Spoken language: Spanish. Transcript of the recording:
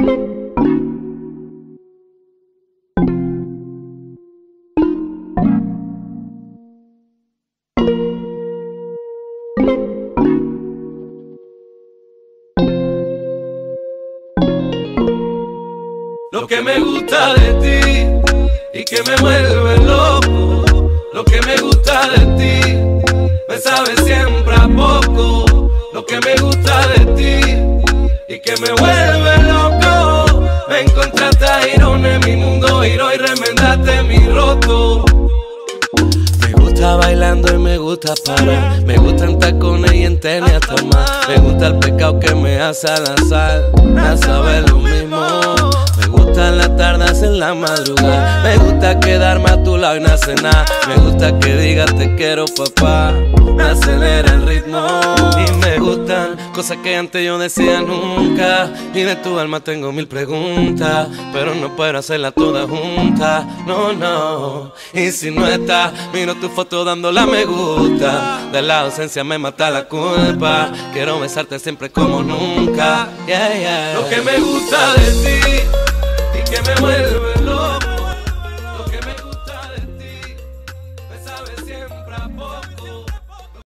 Lo que me gusta de ti y que me vuelve loco. Lo que me gusta de ti me sabe siempre a poco. Lo que me gusta de ti y que me vuelve loco. Me encontraste a Girón en mi mundo giro y remendaste mi roto. Me gusta bailando y me gusta parar. Me gusta en tacones y en tenis hasta más. Me gusta el pecado que me hace lanzar. A saber lo mismo. Me gustan las tardes en la madrugada. Me gusta quedarme a tu lado y no cenar. Me gusta que digas te quiero papá. Me acelera el ritmo. Y me gustan cosas que antes yo decía nunca. Y de tu alma tengo mil preguntas, pero no puedo hacerlas todas juntas. No, no. Y si no estás, miro tu foto dándola me gusta. De la ausencia me mata la culpa. Quiero besarte siempre como nunca. Yeah, yeah. Lo que me gusta de ti y que me vuelve